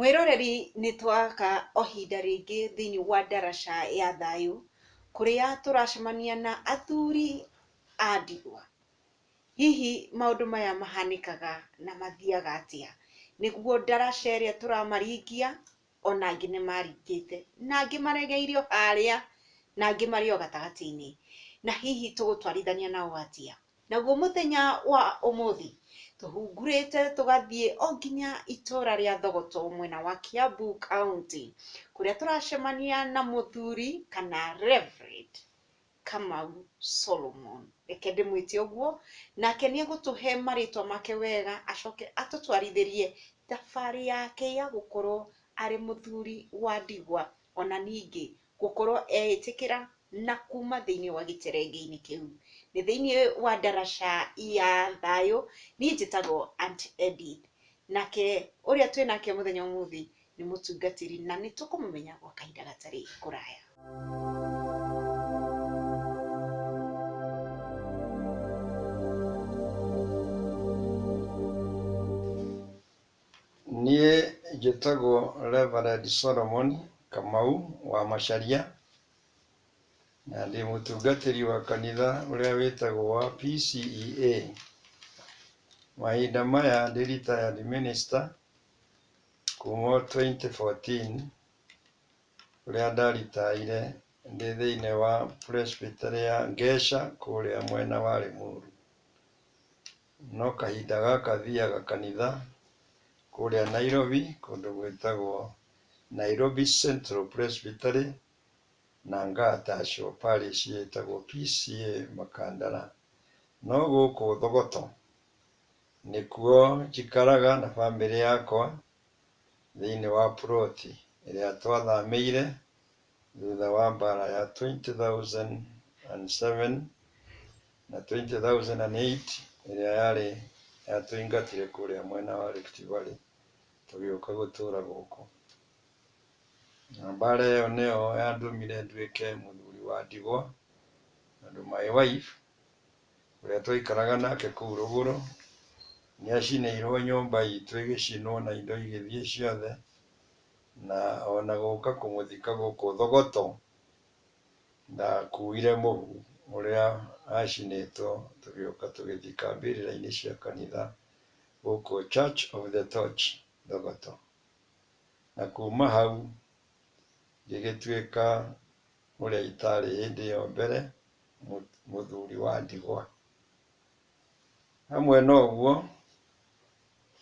Mwiroreri nĩ twaka o hinda rĩngĩ thĩinĩ wa ndaraca ya thayũ kũrĩa tũracemania na athuri a ndigwa. Hihi maũndũ maya mahanĩkaga na mathiaga atĩa? Nĩguo ndaraca ĩrĩa tũramaringia ona angĩ nĩ maringĩte na angĩ maregeire o harĩa na angĩ marĩ o gatagatĩ-inĩ, na hihi tũgũtwarithania nao atĩa? Naguo mũthenya wa ũmũthĩ tũhungurĩte tũgathiĩ o nginya itũra rĩa Thogoto mwena wa Kiambu County, kũrĩa tũracemania na mũthuri kana Reverend Kamau Solomon, reke ndĩmwĩte ũguo, nake nĩ egũtũhe marĩtwa make wega acoke atũtwarithĩrie thabarĩ yake ya gũkorwo arĩ mũthuri wa ndigwa, ona ningĩ gũkorwo eĩtĩkĩra na kuma thĩinĩ wa gĩterengĩ-inĩ kĩu. Nĩ thĩinĩ wa ndaraca ya thayũ, niĩ njĩtagwo Aunt Edith, nake ũrĩa twĩnake mũthenya ũmũthĩ nĩ mũtungatĩri na nĩ tũkũmũmenya gwa kahinda gatarĩ kũraya. Niĩ njĩtagwo Reverend Solomon Kamau wa Macharia, na ndĩ mũtungatĩri wa kanitha ũrĩa wĩtagwo wa PCEA. Mahinda maya ndĩ retired minister kuma 2014 kũrĩa ndaritaire ndĩ thĩinĩ wa Presbytery ya Ngeca kũrĩa mwena wa Limuru. No kahinda gaka thiaga kanitha kũrĩa Nairobi kũndũ gwĩtagwo Nairobi Central Presbytery na Ngataco parish yĩtagwo PCA Makandara. No gũkũ Thogoto nĩkuo njikaraga na bamĩrĩ yakwa thĩinĩ wa ploti ĩrĩa twathamĩire thutha wa mbara ya 2007 na 2008 ĩrĩa yarĩ yatũingatire kũrĩa mwena wa Rift Valley tũgĩũka gũtũra gũkũ. Na mbara ĩyo nĩyo yandũmire nduĩke mũthuri wa ndigwa, tondũ my wife ũrĩa twaikaraga nake kũu rũgũrũ nĩacinĩirwo nyũmba itũ ĩgĩcinwo na indo igĩthiĩ ciothe, na ona gũka kũmũthika gũkũ Thogoto ndakuire mũhu ũrĩa acinĩtwo, tũgĩũka tũgĩthika mbĩrĩra-inĩ cia kanitha gũkũ Church of the Torch Thogoto. Na kuma hau ngĩgĩtuĩka ũrĩa itarĩ hĩndĩ ĩyo mbere, mũthuri wa ndigwa. Hamwe na ũguo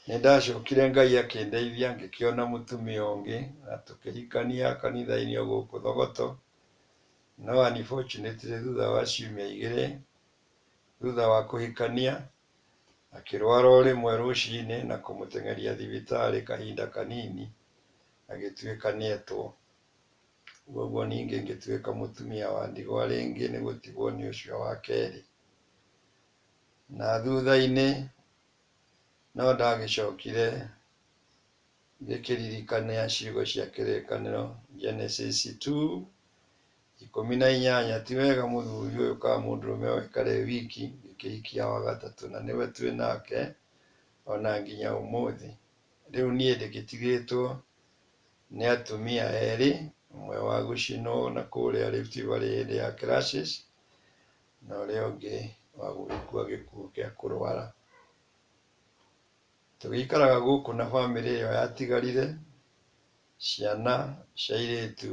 nĩndacokire Ngai akĩndeithia ngĩkĩona mũtumia ũngĩ na tũkĩhikania kanitha-inĩ o gũkũ Thogoto. No unfortunately thutha wa ciumia igĩrĩ thutha wa kũhikania akĩrwara o rĩmwe rũcinĩ na kũmũteng'eria thibitarĩ kahinda kanini agĩtuĩka nĩetwo. Ũguo ningĩ ngĩtuĩka mũtumia wa ndigwa rĩngĩ nĩ gũtigwo nĩ ũcio wa kerĩ. Na thutha-inĩ no ndagĩcokire ngĩkĩririkania ciugo cia kĩrĩkanĩro Genesis 2:18, ti wega mũthuri ũyũ kana mũndũrũme ũyũ aikare wiki, ngĩkĩhikia wa gatatũ na nĩwe twĩ nake ona nginya ũmũthĩ. Rĩu niĩ ndĩgĩtigĩtwo nĩ atumia erĩ, ũmwe wa gũcinwo na kũrĩa Rift Valley hĩndĩ ya clashes na ũrĩa ũngĩ wa gũgĩkua gĩkuũ gĩa kũrwara. Tũgĩikaraga gũkũ na bamĩrĩ ĩyo yatigarire, ciana cia airĩtu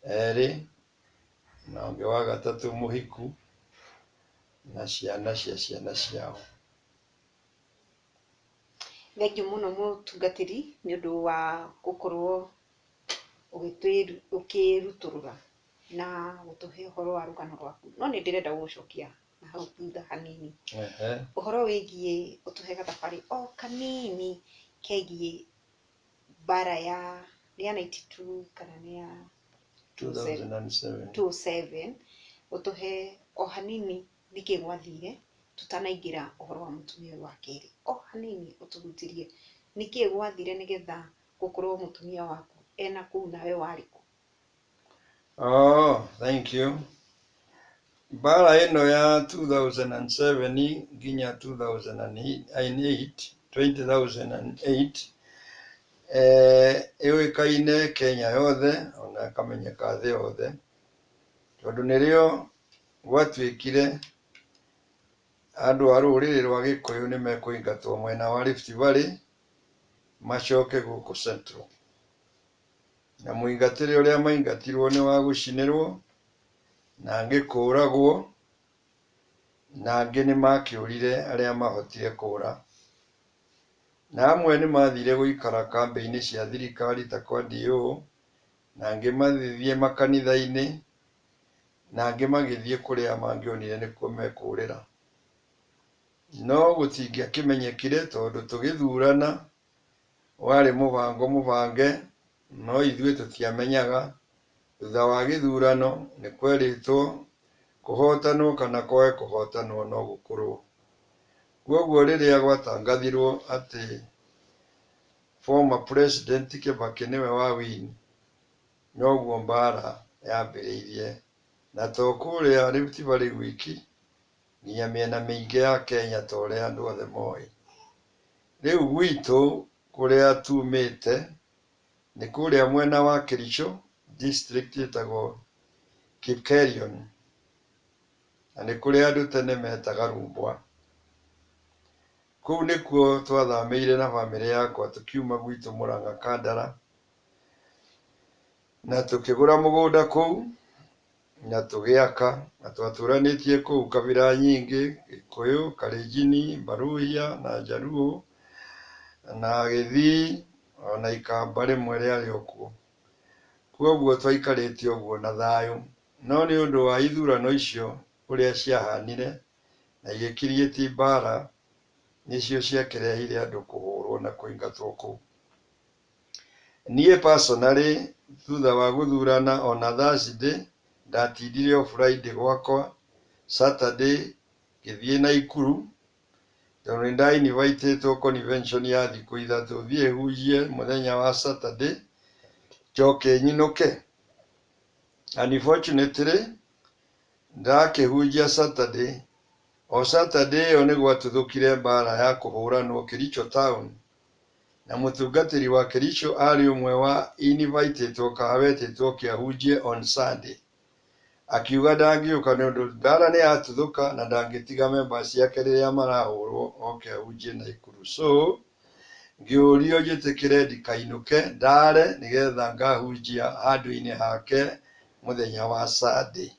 erĩ na ũngĩ wa gatatũ mũhiku na ciana cia ciana ciao. Thengiũ mũno mũtungatĩri nĩ ũndũ wa gũkorwo ũkĩrutũrũra na gũtũhe ũhoro wa rũgano rwaku. No nĩ ndĩrenda gũgũcokia na hau thutha hanini. Ũhoro wĩgiĩ ũtũhe gathabarĩ o kanini kegiĩ mbara ya 92 kana nĩ ya 2007, ũtũhe o hanini nĩkĩ gwathire tũtanaingĩra ũhoro wa mũtumia wa kerĩ. O hanini ũtũhunjĩrie nĩkĩ gwathire nĩgetha gũkorwo mũtumia waku ena kũu nawe warĩ kũ? Oh, thank you. Mbara ĩno ya 2007 nginya 2008 Ĩũĩkaine Kenya yothe ona kamenyeka thĩ yothe tondũ nĩrĩo gwatuĩkire andũ a rũrĩrĩ rwa Gĩkũyũ nĩ mekũingatwo mwena wa Rift Valley macoke gũkũ Central, na mũingatĩre ũrĩa maingatirwo nĩ wa gũcinĩrwo na angĩ kũragwo na angĩ nĩ makĩũrire arĩa mahotire kũra, na amwe nĩ mathire gũikara kambĩ-inĩ cia thirikari ta kwa DO, na angĩ magĩthiĩ makanitha-inĩ, na angĩ magĩthiĩ kũrĩa mangĩonire nĩkuo mekũrĩra. No gũtingĩakĩmenyekire tondũ tũgĩthurana warĩ mũbango mũbange, no ithuĩ tũtiamenyaga. Thutha wa gĩthurano nĩ kwerĩtwo kũhotanwo kana kwage kũhotanwo no gũkorwo. Koguo rĩrĩa gwatangathirwo atĩ former president Kibaki nĩwe wa win, noguo mbara yambĩrĩirie, na to kũrĩa Rift Valley gwiki, nginya mĩena mĩingĩ ya Kenya ta ũrĩa andũ othe moĩ. Rĩu gwitũ kũrĩa tumĩte nĩ kũrĩa mwena wa Kericho district ĩtagwo Kipkelion, na nĩ kũrĩa andũ tene metaga Rumbwa. Kũu nĩkuo twathamĩire na bamĩrĩ yakwa tũkiuma gwitũ Mũrang'a Kandara, na tũkĩgũra mũgũnda kũu na tũgĩaka, na twatũranĩtie kũu kabira nyingĩ: Gĩkũyũ, Kalenjin, Mbaruhia na Jaluo na Gĩthii ona Ikamba rĩmwe rĩarĩ o kuo. Koguo twaikarĩte ũguo na thayũ, no nĩ ũndũ wa ithurano icio ũrĩa ciahanire na igĩkiriĩti mbara, nĩcio ciakĩrehire andũ kũhũrwo na kũingatwo kũu. Niĩ personally thutha wa gũthurana ona Thursday ndatindire o Friday gwakwa, Saturday ngĩthiĩ Naikuru tondũ nĩ nda-invitetwo convention ya thikũ ithatũ, thiĩ hunjie mũthenya wa Saturday njoke nyinũke. Unfortunately ndakĩhunjia Saturday, o Saturday ĩyo nĩ gwatuthũkire mbara ya kũhũranwo Kericho town, na mũtungatĩri wa Kericho arĩ ũmwe wa invitetwo kana wetĩtwo kĩahunjie on Sunday, akiuga ndangĩũka nĩ ũndũ mbara nĩ yatuthũka na ndangĩtiga members ciake rĩrĩa marahũrwo oke ahunjie Naikuru. So ngĩũrio njĩtĩkĩre ndikainũke ndare nĩgetha ngahunjia handũ-inĩ hake mũthenya wa Sunday.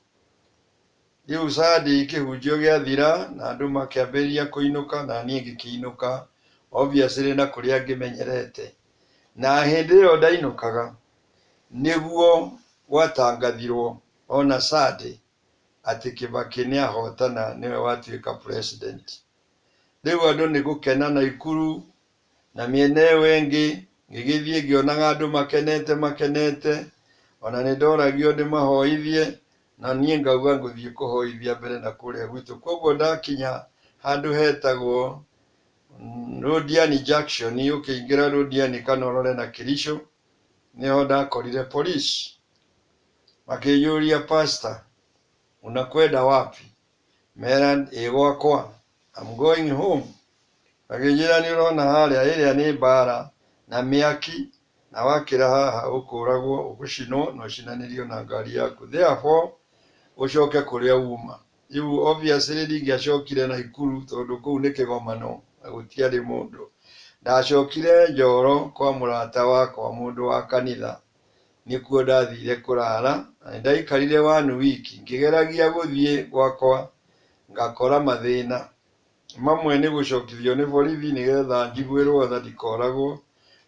Rĩu Sunday kĩhunjio gĩathira na andũ makĩambĩrĩria kũinũka na niĩ ngĩkĩinũka, obviously na kũrĩa ngĩmenyerete, na hĩndĩ ĩyo ndainũkaga nĩguo gwatangathirwo ona Sunday atĩ Kibaki nĩ ahotana, nĩwe watuĩka president. Rĩu andũ nĩ gũkena Naikuru na mĩena ĩyo ĩngĩ, ngĩgĩthiĩ ngĩonaga andũ makenete, ona nĩ ndoragio ndĩmahoithie, na niĩ ngauga ngũthiĩ kũhoithia mbere na kũrĩa gwitũ. Koguo ndakinya handũ hetagwo Rodiani Junction, ũkĩingĩra Rodiani kana ũrore na Kericho, nĩho ndakorire police makĩnjũria, pastor unakwenda wapi? Mera ĩ gwakwa, I'm going home. Makĩnjĩra nĩ ũrona harĩa ĩrĩa nĩ mbara na mĩaki, na wakĩra haha ũkũragwo, ũgũcinwo na ũcinanĩrio na ngari yaku, therefore ũcoke kũrĩa uma. Rĩu obviously ndingĩacokire Naikuru tondũ kũu nĩ kĩgomano na gũtiarĩ mũndũ. Ndacokire Njoro kwa mũrata wakwa mũndũ wa kanitha, nĩkuo ndathire kũrara, na nĩ ndaikarire 1 week ngĩgeragia gũthiĩ gwakwa ngakora mathĩna. Mamwe nĩ gũcokithio nĩ borithi nĩgetha njiguĩrwo tha ndikoragwo,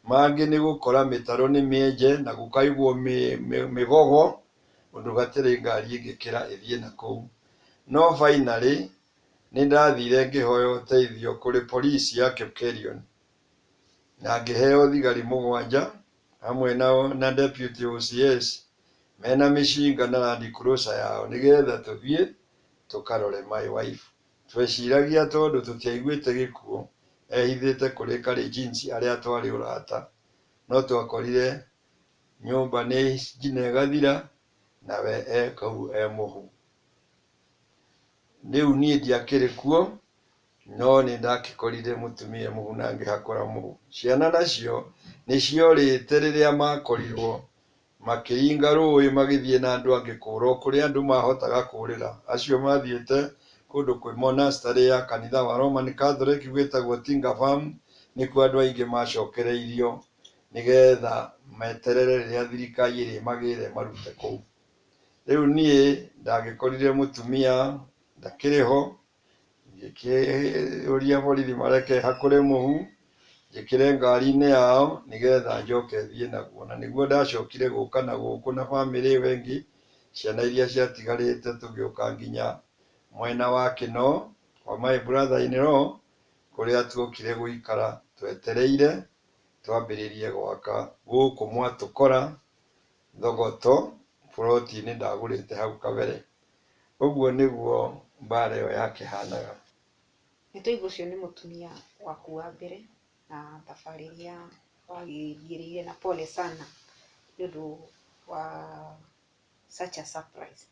mangĩ nĩ gũkora mĩtaro nĩ mĩenje na gũkaigwo mĩgogo ũndũ gatirĩ ngari ĩngĩkĩra ĩthiĩ na kũu. No finally nĩ ndathire ngĩhoya ũteithio kũrĩ police ya Kipkelion na ngĩheo thigari 7 hamwe na deputy OCS mena mĩcinga na Land Cruiser yao, nĩgetha tũthiĩ tũkarore my wife. Tweciragia tondũ tũtiaiguĩte gĩkuũ ehithĩte kũrĩ Kalenjin arĩa twarĩ ũrata, no twakorire nyũmba nĩ njine ĩgathira nawe kau mũhu. Rĩu niĩ ndiakĩrĩ kuo, no nĩ ndakĩkorire mũtumia mũhu na ngĩhakora mũhu. Ciana nacio nĩ ciorĩte rĩrĩa makorirwo makĩringa rũĩ magĩthiĩ na andũ angĩ kũũrwo kũrĩa andũ mahotaga kũũrĩra. Acio mathiĩte kũndũ kwĩ monastery ya kanitha wa Roman Catholic gwĩtagwo Tingafam, nĩkuo andũ aingĩ macokereirio nĩgetha meterere rĩrĩa thirikari ĩrĩmagĩre marute kũu. Rĩu niĩ ndagĩkorire mũtumia ndakĩrĩ ho, ngĩkĩũria borithi mareke hakũre mũhu njĩkĩre ngari-inĩ yao nĩgetha njoke thiĩ naguo, na nĩguo ndacokire gũka na gũkũ na bamĩrĩ ĩyo ĩngĩ, ciana iria ciatigarĩte tũgĩũka nginya mwena wa Kinoo kwa my brother in law, kũrĩa tuokire gũikara twetereire twambĩrĩrie gwaka gũkũ Mwatũkora Thogoto, buroti-inĩ ndagũrĩte hau kabere. Ũguo nĩguo mbara ĩyo yakĩhanaga. Nĩtũigua ũcio nĩ mũtumia waku wa mbere na thabarĩ iria wagĩthiĩrĩire, na pole sana nĩ ũndũ wa such a surprise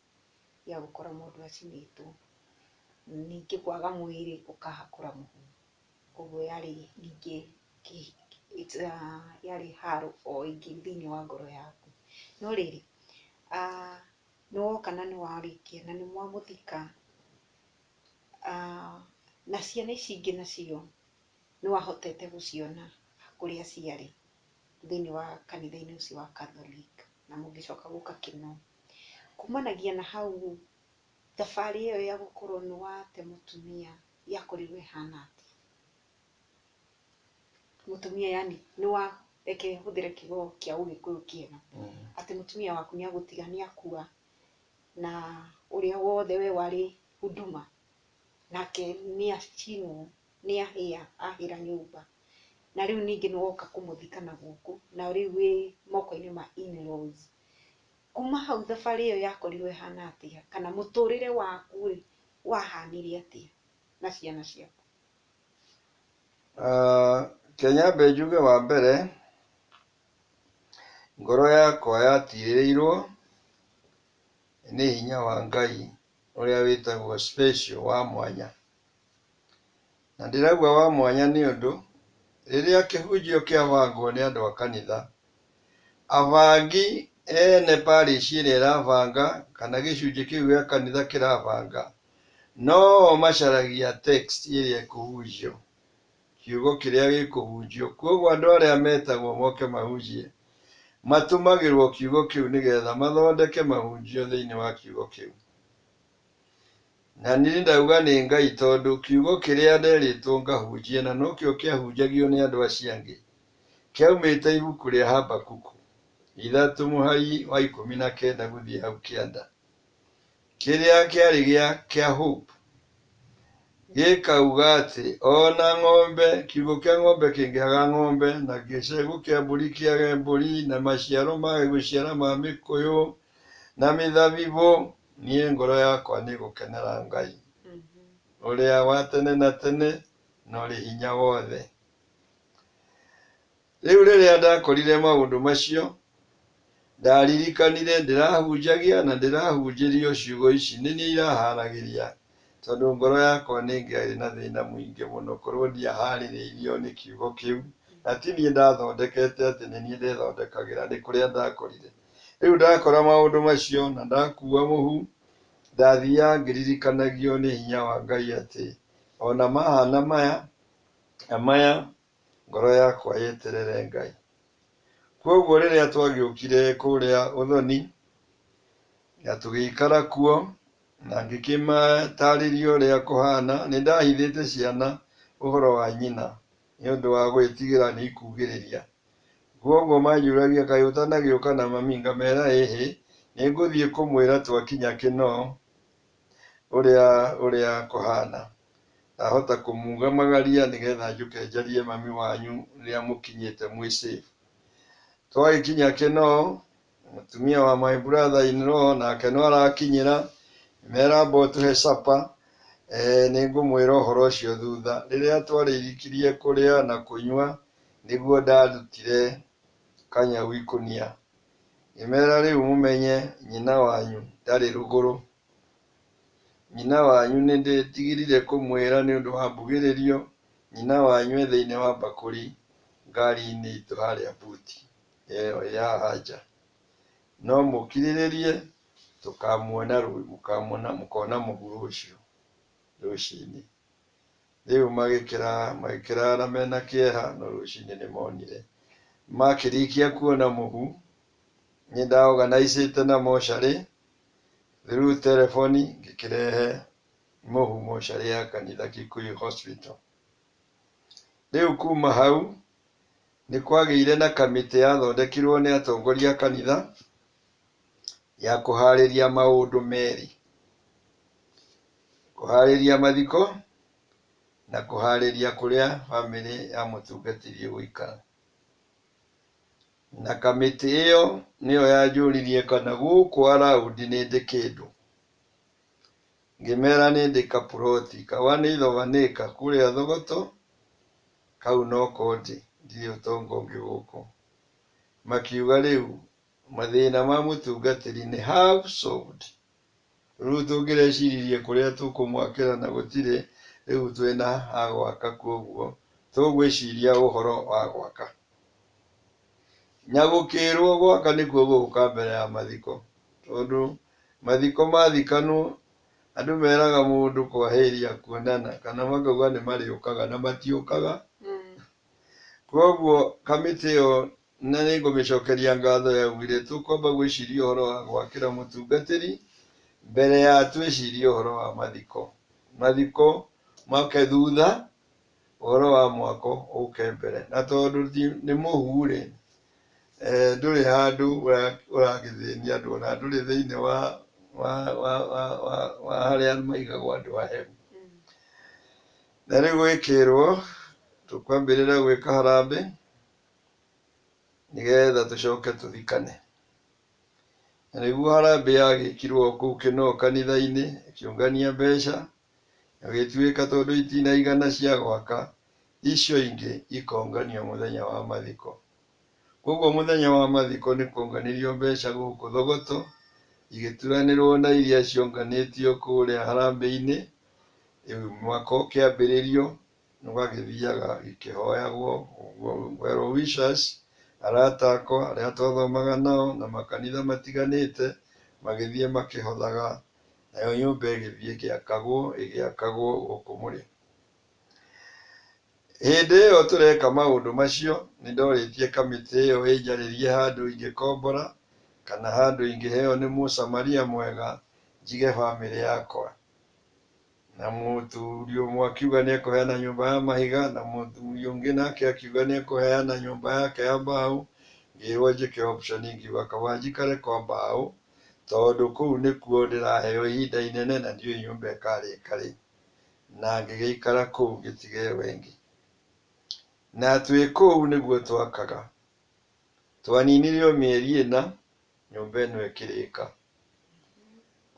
ya gũkora mũndũ acinĩtwo, ningĩ kwaga mwĩrĩ ũkahakũra mũhu. Koguo yarĩ ningĩ yarĩ haro o ĩngĩ thĩinĩ wa ngoro yaku. No rĩrĩ, nĩwoka na nĩwarĩkia na nĩmwamũthika, na ciana ici ingĩ nacio nĩwahotete gũciona kũrĩa ciarĩ thĩinĩ wa kanitha-inĩ ũcio wa Catholic, na mũgĩcoka gũka Kinoo. Kumanagia na hau, thabarĩ ĩyo ya gũkorwo nĩwate mũtumia yakorirwo ĩhana atĩa? Mũtumia yani reke hũthĩre kiugo kĩa Ũgĩkũyũ kĩega, atĩ mũtumia waku nĩagũtiga nĩakua, na ũrĩa wothe we warĩ huduma nake nĩacinwo nĩahĩa, ahĩra nyũmba, na rĩu ningĩ nĩwoka kũmũthika na gũkũ, na rĩu wĩ moko-inĩ ma in-laws. Kuma hau thabarĩ ĩyo yakorirwo ĩhana atĩa, kana mũtũrĩre waku rĩ wahanire atĩa na ciana ciaku? Kenyambe njuge wa mbere, ngoro yakwa yatirĩrĩirwo nĩ hinya wa Ngai ũrĩa wĩtagwo special, wa mwanya. Na ndĩrauga wa mwanya nĩ ũndũ rĩrĩa kĩhunjio kĩabangwo nĩ andũ a kanitha, abangi ene parish ĩrĩa ĩrabanga kana gĩcunjĩ kĩu gĩa kanitha kĩrabanga, no macaragia text ĩrĩa ĩkũhunjio, kiugo kĩrĩa gĩkũhunjio. Koguo andũ arĩa metagwo moke mahunjie matũmagĩrwo kiugo kĩu nĩgetha mathondeke mahunjio thĩinĩ wa kiugo kĩu. Na niĩ ndauga nĩ Ngai tondũ kiugo kĩrĩa nderĩtwo ngahunjie, na nokĩo kĩahunjagio nĩ andũ acio angĩ, kĩaumĩte ibuku rĩa Habakuku 3:19 gũthiĩ hau kĩanda, kĩrĩa kĩarĩ kĩa hope, gĩkauga atĩ ona ng'ombe, kiugũ kĩa ng'ombe kĩngĩaga ng'ombe, na gĩcegũ kĩa mbũri kĩage mbũri, na maciaro mage gũciara ma mĩkũyũ na mĩthabibũ, niĩ ngoro yakwa nĩgũkenera Ngai ũrĩa wa tene na tene na ũrĩ hinya wothe. Rĩu rĩrĩa ndakorire maũndũ macio, ndaririkanire ndĩrahunjagia na ndĩrahunjĩrio ciugo ici nĩ niĩ iraharagĩria, tondũ ngoro yakwa nĩngĩarĩ na thĩna mũingĩ mũno korwo ndiaharĩrĩirio nĩ kiugo kĩu, na ti niĩ ndathondekete atĩ nĩ niĩ ndethondekagĩra, nĩ kũrĩa ndakorire. Rĩu ndakora maũndũ macio na ndakua mũhu, ndathiaga ngĩririkanagio nĩ hinya wa Ngai atĩ ona mahana maya na maya, ngoro yakwa yeterere Ngai. Koguo rĩrĩa twagĩũkire kũrĩa Ũthoni na tũgĩikara kuo, na ngĩkĩmatarĩria ũrĩa kũhana, nĩndahithĩte ciana ũhoro wa nyina nĩ ũndũ wa gwĩtigĩra nĩ ikugĩrĩria. Koguo manjũragia kaĩ ũtanagĩũka na mami, ngamera ĩhĩ nĩngũthiĩ kũmwĩra twakinya Kinoo ũrĩa kũhana. Ndahota kũmugamagaria nĩgetha njũke njarie mami wanyu rĩrĩa mũkinyĩte mwĩ safe. Twagĩkinya Kinoo, mũtumia wa my brother in law nake no arakinyĩra, mera amba ũtũhe supper, nĩngũmwĩra ũhoro ũcio thutha. Rĩrĩa twarĩkirie kũrĩa na kũnyua, nĩguo ndarutire kanyau ikũnia, ngĩmera rĩu mũmenye nyina wanyu ndarĩ rũgũrũ. nyina wanyu nĩ ndĩtigirire kũmwĩra nĩ ũndũ wa mbugĩrĩrio, nyina wanyu e thĩinĩ wa mbakũri ngari-inĩ itũ harĩa buti ĩyo ya haja, no mũkirĩrĩrie mũkona mũhuro ũcio rũcinĩ. Rĩu magĩkĩrara mena kĩeha, no rũcinĩ nĩ monire. Makĩrĩkia kuona mũhu, nĩ ndaorganizĩte na mocarĩ, through telefoni ngĩkĩrehe mũhu mocarĩ ya kanitha Kikuyu Hospital. Rĩu kuma hau nĩ kwagĩire na kamĩtĩ yathondekirwo nĩ atongoria a kanitha ya kũharĩria maũndũ merĩ: kũharĩria mathiko na kũharĩria kũrĩa bamĩrĩ ya mũtungatĩri gũikara. Na kamĩtĩ ĩyo nĩyo yanjũririe kana gũkũ around nĩ ndĩ kĩndũ. Ngĩmera nĩ ndĩ kaploti ka 1/8 acre kũrĩa Thogoto, kau noko ndĩ, ndirĩ ũtonga ũngĩ gũkũ. Makiuga rĩu mathĩna ma mũtungatĩri nĩ half solved. Rĩu tũngĩreciririe kũrĩa tũkũmwakĩra na gũtirĩ, rĩu twĩna ha gwaka, koguo tũgwĩciria ũhoro wa gwaka. Nyagũkĩrwo gwaka nĩkuo gũgũka mbere ya mathiko, tondũ mathiko mathikanwo andũ meraga mũndũ kwahĩria kuonana, kana makauga nĩ marĩũkaga na matiũkaga. Koguo kamĩtĩ ĩyo, na nĩ ngũmĩcokeria ngatho, yaugire tũkwamba gwĩciria ũhoro wa gwakĩra mũtungatĩri mbere ya twĩcirie ũhoro wa mathiko. Mathiko moke thutha, ũhoro wa mwako ũke mbere. Na tondũ nĩ mũhu rĩ, ndũrĩ handũ ũragĩthĩnia andũ, ona ndũrĩ thĩinĩ wa harĩa maigagwo andũ a hehu. Na rĩu gwĩkĩrwo tũkwambĩrĩra gwĩka harambĩ nĩgetha tũcoke tũthikane. Na nĩguo harambĩ yagĩkirwo kũu Kĩnoo kanitha-inĩ ĩkĩũngania mbeca, gũgĩtuĩka tondũ itinaigana cia gwaka, icio ingĩ ikonganio mũthenya wa mathiko. Koguo mũthenya wa mathiko nĩ kuonganirio mbeca gũkũ Thogoto, igĩturanĩrwo na iria cionganĩtio kũrĩa harambĩ-inĩ, mwaka ũkĩambĩrĩrio, gũgagĩthiaga gĩkĩhoyagwo well wishers, arata akwa arĩa twathomaga nao na makanitha matiganĩte, magĩthiĩ makĩhothaga, nayo nyũmba ĩgĩthiĩ ĩgĩakagwo gũkũ mũrĩ. Hĩndĩ ĩyo tũreka maũndũ macio, nĩ ndorĩtie kamĩtĩ ĩyo ĩnjarĩrie handũ ingĩkombora, kana handũ ingĩheo nĩ mũsamaria mwega njige bamĩrĩ yakwa. Na mũthuri ũmwe akiuga nĩ ekũheana nyũmba ya mahiga, na mũthuri ũngĩ nake akiuga nĩ ekũheana nyũmba yake ya mbaũ. Ngĩrwo njĩke option, ngiuga kaba njikare kwa mbaũ, tondũ kũu nĩkuo ndĩraheo ihinda inene na ndiũĩ nyũmba ĩkarĩka rĩ, na ngĩgĩikara kũu ngĩtige ĩyo ĩngĩ. Na twĩ kũu nĩguo twakaga, twaninire o mĩeri ĩna nyũmba ĩno ĩkĩrĩka.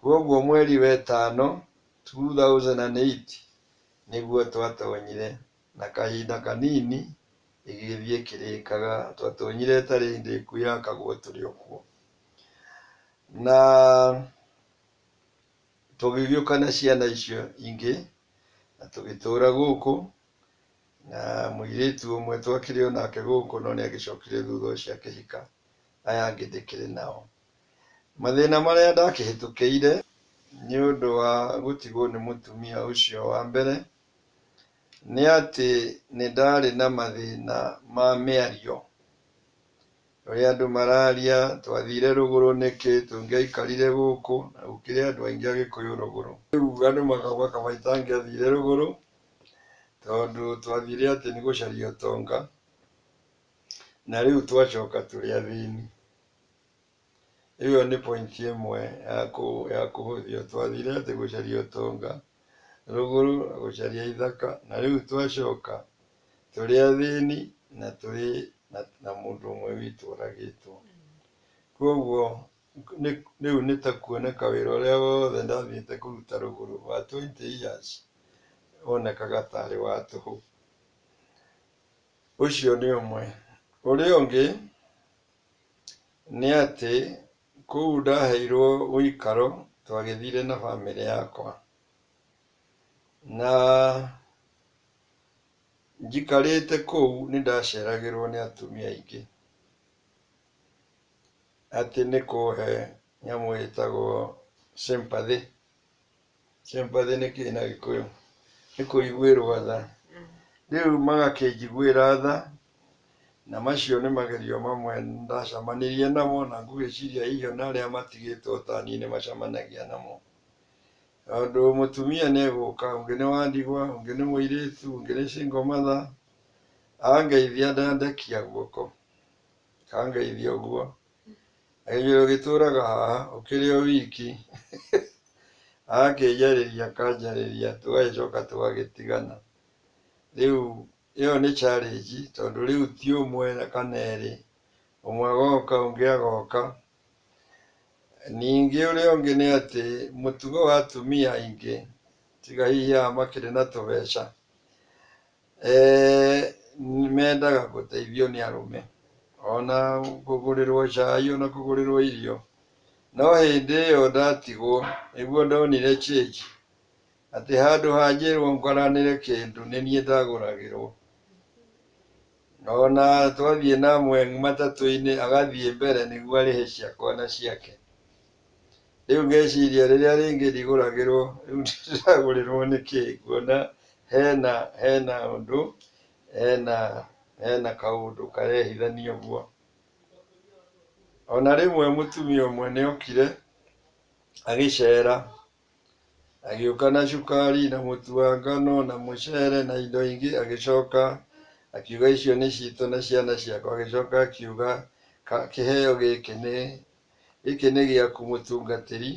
Koguo mweri wa ĩtano 2008 nĩguo twatonyire, na kahinda kanini ĩgĩthiĩ ĩkĩrĩkaga. Twatonyire ĩtarĩ ndĩku yakagwo tũrĩ o kuo, na tũgĩgĩũka na ciana icio ingĩ na tũgĩtũra gũkũ, na mũirĩtu ũmwe twakĩrĩ o nake gũkũ, no nĩ agĩcokire thutha ũcio akĩhika, aya angĩ ndĩkĩrĩ nao. Mathĩna marĩa ndakĩhĩtũkĩire nĩ ũndũ wa gũtigwo nĩ mũtumia ũcio wa mbere, nĩ atĩ nĩ ndarĩ na mathĩna ma mĩario, ũrĩa andũ mararia, twathire rũgũrũ nĩkĩ, tũngĩaikarire gũkũ, na gũkĩrĩ andũ aingĩ Agĩkũyũ rũgũrũ. Rĩu andũ makauga kaba itangĩathire rũgũrũ, tondũ twathire atĩ nĩ gũcaria ũtonga, na rĩu twacoka tũrĩ athĩni. Ĩyo nĩ point ĩmwe ya kũhũthio. Twathire atĩ gũcaria ũtonga rũgũrũ, gũcaria ithaka, na rĩu twacoka tũrĩ athĩni na tũrĩ na mũndũ ũmwe witũ ũragĩtwo. Koguo rĩu nĩ ta kuoneka wĩra ũrĩa wothe ndathiĩte kũruta rũgũrũ wa 20 years wonekaga tarĩ wa tũhũ. Ũcio nĩ ũmwe. Ũrĩa ũngĩ nĩ atĩ kũu ndaheirwo ũikaro, twagĩthire na bamĩrĩ yakwa, na njikarĩte kũu nĩ ndaceragĩrwo nĩ atumia aingĩ atĩ nĩ kũhe nyamũ ĩtagwo sympathy. Sympathy nĩ kĩĩ na Gĩkũyũ? Nĩ kũiguĩrwo tha. Rĩu magakĩnjiguĩra tha, na macio nĩ magerio mamwe ndacemanirie namo, na ngũgĩciria hihi ona arĩa matigĩtwo ta niĩ nĩ macemanagia namo. Tondũ mũtumia nĩ egũka, ũngĩ nĩ wa ndigwa, ũngĩ nĩ mũirĩtu, ũngĩ nĩ single mother, angeithia ndandekia guoko, kangeithia ũguo, agĩthiĩ ũgĩtũraga haha ũkĩrĩ o wiki, agakĩnjarĩria akanjarĩria, tũgagĩcoka tũgagĩtigana. Rĩu ĩyo nĩ challenge, tondũ rĩu ti ũmwe kana erĩ, ũmwe agoka ũngĩ agoka. Ningĩ ũrĩa ũngĩ nĩ atĩ mũtugo wa atumia aingĩ, tiga hihi aya makĩrĩ na tũbeca, mendaga gũteithio nĩ arũme, ona kũgũrĩrwo cai, ona kũgũrĩrwo irio. No hĩndĩ ĩyo ndatigwo nĩguo ndonire change, atĩ handũ ha njĩrwo ngaranĩre kĩndũ nĩ niĩ ndagũragĩrwo. Ona twathiĩ na amwe matatũ-inĩ agathiĩ mbere nĩguo arĩhe ciakwa na ciake. Rĩu ngeciria rĩrĩa rĩngĩ ndigũragĩrwo, rĩu ndĩragũrĩrwo nĩkĩ? Nguona hena ũndũ, hena kaũndũ karehithania ũguo. Ona rĩmwe mũtumia ũmwe nĩ okire agĩcera, agĩũka na cukari na mũtu wa ngano na mũcere na indo ingĩ, agĩcoka akiuga icio nĩ citũ na ciana ciakwa, agĩcoka akiuga kĩheo gĩkĩ nĩ gĩaku mũtungatĩri,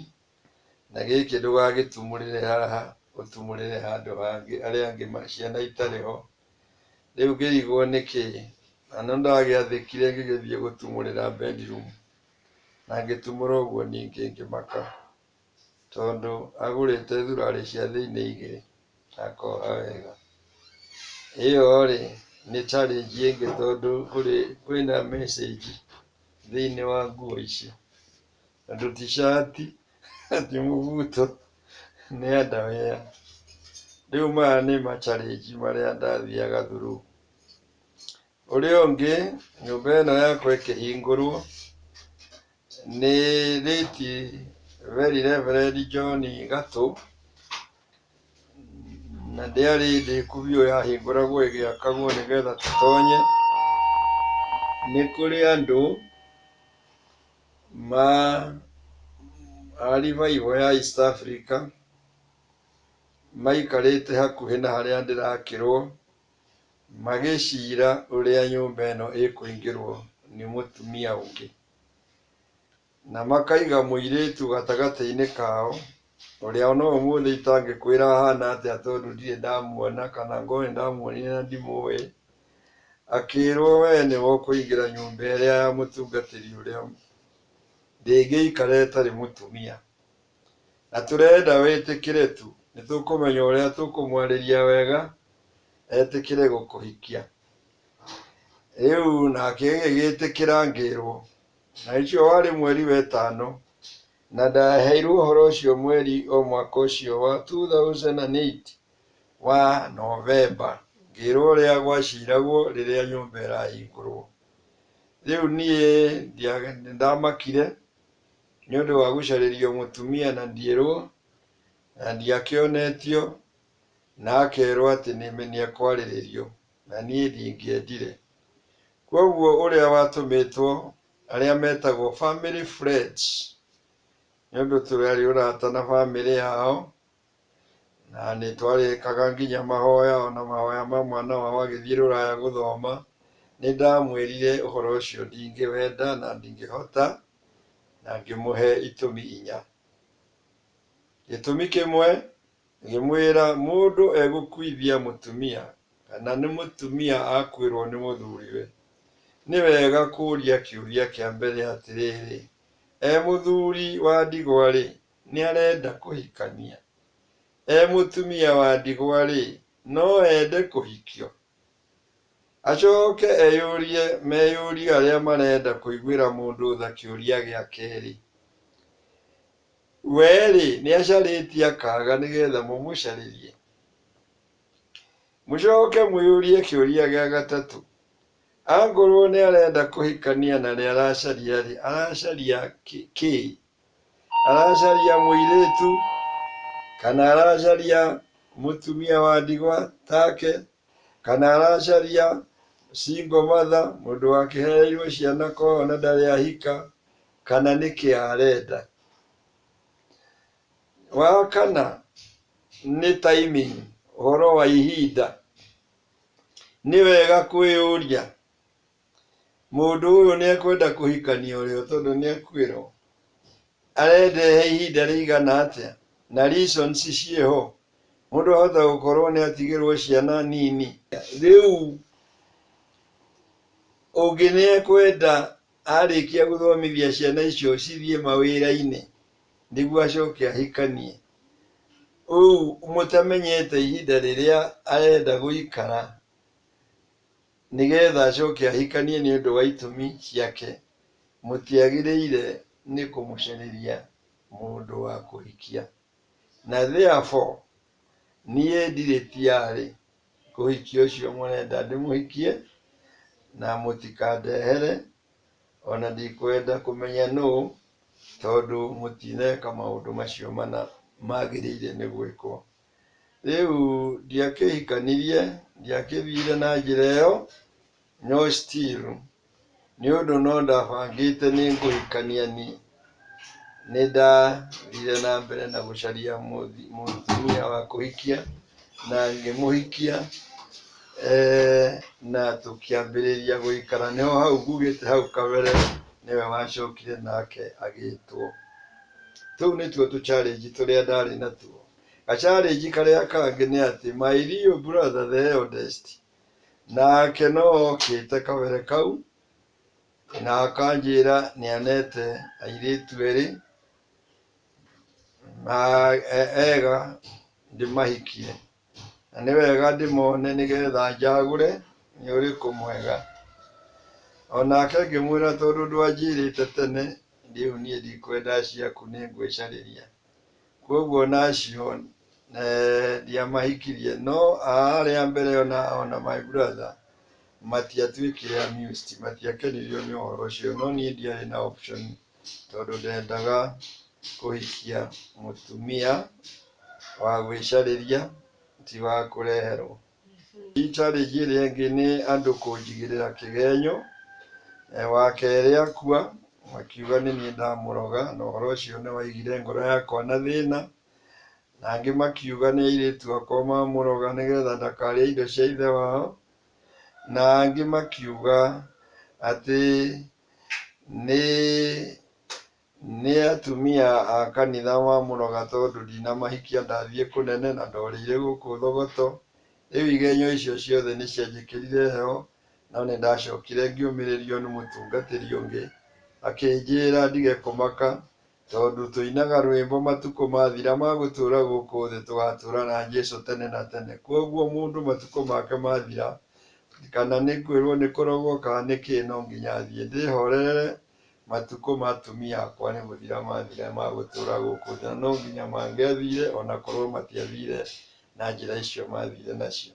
na gĩkĩ ndũgagĩtumũrĩre haha, ũtumũrĩre handũ hangĩ, arĩa angĩ ciana itarĩ ho. Rĩu ngĩrigwo nĩkĩ, na no ndagĩathĩkire ngĩgĩthiĩ gũtumũrĩra bedroom, na ngĩtumũra ũguo ningĩ ngĩmaka, tondũ agũrĩte thurarĩ cia thĩinĩ igĩrĩ akoha wega. Ĩyo rĩ nĩ challenge ĩngĩ, tondũ kwĩna message thĩinĩ wa nguo ici, tondũ ti shati, ti mũbuto, nĩ underwear. Rĩu maya nĩ ma challenge marĩa ndathiaga through. Ũrĩa ũngĩ, nyũmba ĩno yakwa ĩkĩhingũrwo nĩ late very reverend John Gatũ, na ndĩarĩ ndĩku biũ yahingũragwo ĩgĩakagwo nĩgetha tũtonye. Nĩ kũrĩ andũ a revival ya East Africa maikarĩte hakuhĩ na harĩa ndĩrakĩrwo, magĩcira ũrĩa nyũmba ĩno ĩkũingĩrwo nĩ mũtumia ũngĩ, na makaiga mũirĩtu gatagatĩ-inĩ kao, ũrĩa no ũmũthĩ itangĩkwĩra ahana atĩa, tondũ ndirĩ ndamuona, kana ngorwo nĩ ndamuonire na ndimũĩ. Akĩrwo we nĩwe ũkũingĩra nyũmba ĩrĩa ya mũtungatĩri ũrĩa ndĩngĩikara ĩtarĩ mũtumia, na tũrenda wĩtĩkĩre tu, nĩ tũkũmenya ũrĩa tũkũmwarĩria wega etĩkĩre gũkũhikia. Rĩu nake gĩgĩtĩkĩra ngĩrwo, na ũcio warĩ mweri wa ĩtano, na ndaheirwo ũhoro ũcio mweri o mwaka ũcio wa 2008 wa November, ngĩrwo ũrĩa gwaciragwo rĩrĩa nyũmba ĩrahingũrwo. Rĩu niĩ ndamakire nĩ ũndũ wa gũcarĩrio mũtumia na ndiĩrwo, na ndiakĩonetio, na akerwo atĩ nĩ ekwarĩrĩrio, na niĩ ndingĩendire. Koguo ũrĩa watũmĩtwo, arĩa metagwo family friends, nĩ ũndũ tũrarĩ ũrata na family yao, na nĩ twarĩkaga nginya mahoya, ona mahoya ma mwana wao agĩthiĩ Rũraya gũthoma, nĩ ndamwĩrire ũhoro ũcio ndingĩwenda na ndingĩhota, na ngĩmũhe itũmi inya. Gĩtũmi kĩmwe, ngĩmwĩra mũndũ egũkuithia mũtumia, kana nĩ mũtumia akwĩrwo nĩ mũthuriwe, nĩ wega kũria kĩũria kĩa mbere atĩrĩrĩ, mũthuri wa ndigwa rĩ, nĩ arenda kũhikania? Mũtumia wa ndigwa rĩ, no ende kũhikio? Acoke eyũrie meyũrie arĩa marenda kũiguĩra mũndũ tha kĩũria gĩa kerĩ, we rĩ nĩ acarĩtie akaga nĩgetha mũmũcarĩrie? mucoke mwiyurie kiuria gia gatatu, angorwo ni arenda kuhikania na ni aracaria ri, aracaria ki? Aracaria muiritu kana aracaria mutumia wa ndigwa take, kana aracaria single mother, mundu wakihereirwo ciana ko na ndari ahika, kana niki arenda? Wa kana ni timing, uhoro wa ihinda. Ni wega kwiyuria mundu uyu ni ekwenda kuhikania urio tondu ni ekwirwo arendehe ihinda rigana atia na reasons cieho. Mundu ahota gukorwo ni atigirwo ciana nini, riu ungi ni ekwenda arikia guthomithia ciana icio cithie mawira-ini niguo acoke ahikanie. Uyu mutamenyete ihinda riria arenda guikara nigetha acoke ahikanie ni undu wa itumi ciake. Mutiagiriire ni kumucereria mundu wa kuhikia, na therefore nie ndiri tiari kuhikia ucio murenda ndimuhikie, na mutikandehere, ona ndikwenda kumenya nuu, tondu mutineka maundu macio mana magiriire ni gwikwo. Riu ndiakihikanirie, ndiakithire na njira iyo, no still ni undu no ndabangite ni nguhikania ni ndathire na mbere na gucaria mutumia wa kuhikia na ngimuhikia, na tukiambiriria guikara. Niho hau ngugite hau kabere niwe wacokire nake agitwo. Tuu nituo tu challenge turia ndari natuo. Ga challenge karia kangi ni ati my real brother the eldest nake no okite kabere kau na akanjira ni anete airitu eri na ega ndimahikie, na ni wega ndimone nigetha njagure ni uriku mwega. Onake ngimwira tondu ndwanjirite tene, riu nie ndikwenda ciaku ni ngwicariria, koguo nacio ndiamahikirie. No aria mbere ona my brother matiatuikire amused, matiakenirio ni uhoro ucio, no nie ndiari na option tondu ndendaga kuhikia mutumia wa gwicariria ti wa kureherwo. Challenge iria ingi ni andu kunjigirira kigenyo, wa keri akua makiuga ni nie ndamuroga, na uhoro ucio ni waigire ngoro yakwa na thina, na angi makiuga ni airitu akwa mamuroga nigetha ndakarie indo cia ithe wao, na angi makiuga ati ni atumia a kanitha mamuroga tondu ndinamahikia, ndathie kunene na ndorire guku Thogoto. Riu igenyo icio ciothe ni cianjikirire heo, no ni ndacokire ngiumiririo ni mutungatiri ungi akinjira ndige kumaka, tondu tuinaga rwimbo matuku mathira magutura guku thi tugatura na Jesu tene na tene. Koguo mundu matuku make mathira, kana ni kwirwo ni kurogwo kana niki, no nginya athie ndihorere matuku ma atumia akwa ni guthira mathira magutura guku thi, no nginya mangiathire ona korwo matiathire na njira icio mathire nacio.